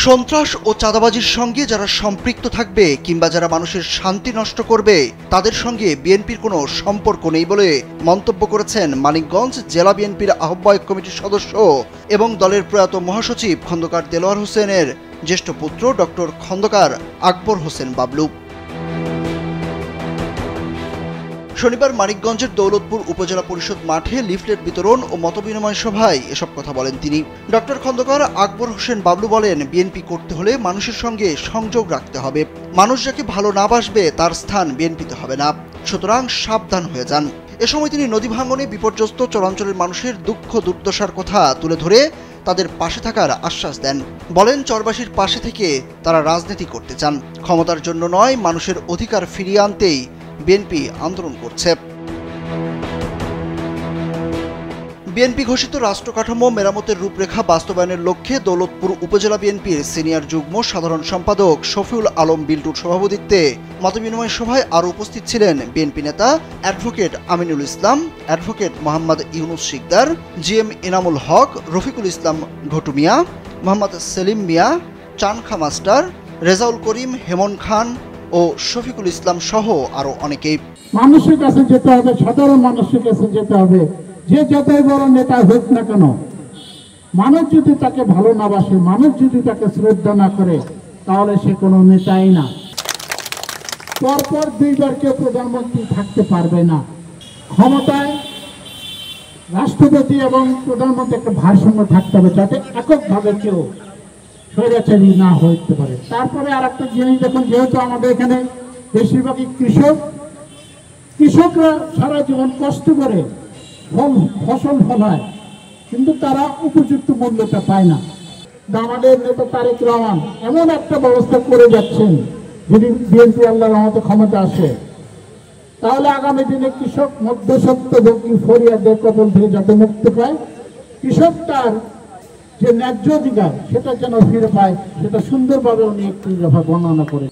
সন্ত্রাস ও চাঁদাবাজির সঙ্গে যারা সম্পৃক্ত থাকবে কিংবা যারা মানুষের শান্তি নষ্ট করবে তাদের সঙ্গে বিএনপির কোনো সম্পর্ক নেই বলে মন্তব্য করেছেন মানিকগঞ্জ জেলা বিএনপির আহ্বায়ক কমিটির সদস্য এবং দলের প্রয়াত মহাসচিব খন্দকার দেলোয়ার হোসেনের জ্যেষ্ঠ পুত্র ডক্টর খন্দকার আকবর হোসেন বাবলু। শনিবার মানিকগঞ্জের দৌলতপুর উপজেলা পরিষদ মাঠে লিফলেট বিতরণ ও মতবিনিময় সভায় এসব কথা বলেন তিনি। ডক্টর খন্দকার আকবর হোসেন বাবলু বলেন, বিএনপি করতে হলে মানুষের সঙ্গে সংযোগ রাখতে হবে। মানুষ যাকে ভালো না বাসবে তার স্থান বিএনপিতে হবে না, সুতরাং সাবধান হয়ে যান। এ সময় তিনি নদী ভাঙনে বিপর্যস্ত চরাঞ্চলের মানুষের দুঃখ দুর্দশার কথা তুলে ধরে তাদের পাশে থাকার আশ্বাস দেন। বলেন, চরবাসীর পাশে থেকে তারা রাজনীতি করতে চান, ক্ষমতার জন্য নয়, মানুষের অধিকার ফিরিয়ে আনতেই বিএনপি আন্দোলন করছে। বিএনপি ঘোষিত রাষ্ট্র কাঠামো মেরামতের রূপরেখা বাস্তবায়নের লক্ষ্যে দৌলতপুর উপজেলা বিএনপির সিনিয়র যুগ্ম সাধারণ সম্পাদক শফিউল আলম বিল্টুর সভাপতিত্বে মতবিনিময় সভায় আরও উপস্থিত ছিলেন বিএনপি নেতা advocate Aminul Islam, advocate Mohammad Yunus Sikdar, GM Inamul হক, রফিকুল ইসলাম ঘটু মিয়া, মোহাম্মদ সেলিম মিয়া, চানখা মাস্টার, রেজাউল করিম, হেমন খান ও শফিকুল ইসলাম সহ আরো অনেকেই। মানুষের কাছে যেতে হবে, সাধারণ মানুষের কাছে যেতে হবে। যে যতই বড় নেতা হোক না কেন, মানুষ যদি তাকে ভালো না বাসে, মানুষ যদি তাকে শ্রদ্ধা না করে, তাহলে সে কোনো নেতাই না। পরপর দুইবার কেউ প্রধানমন্ত্রী থাকতে পারবে না। ক্ষমতায় রাষ্ট্রপতি এবং প্রধানমন্ত্রী একটা ভারসাম্য থাকতে হবে, যাতে এককভাবে কেউ স্বৈরাচারী না হতে পারে। তারপরে আর একটা জিনিস দেখুন, যেহেতু আমাদের এখানে বেশিরভাগই কৃষকরা সারা জীবন কষ্ট করে ফসল ফলায়, কিন্তু তারা উপযুক্ত মূল্যটা পায় না। আমাদের নেতা তারেক রহমান এমন একটা ব্যবস্থা করে যাচ্ছেন, যদি বিএনপি আল্লাহর রহমতে ক্ষমতা আসে, তাহলে আগামী দিনে কৃষক মধ্যস্বত্ব ভোগী ফরিয়াদের কবল থেকে যাতে মুক্তি পায়, কৃষক তার যে ন্যায্য অধিকার সেটা যেন ফিরে পায়, সেটা সুন্দরভাবে উনি একটি দফা বর্ণনা করে।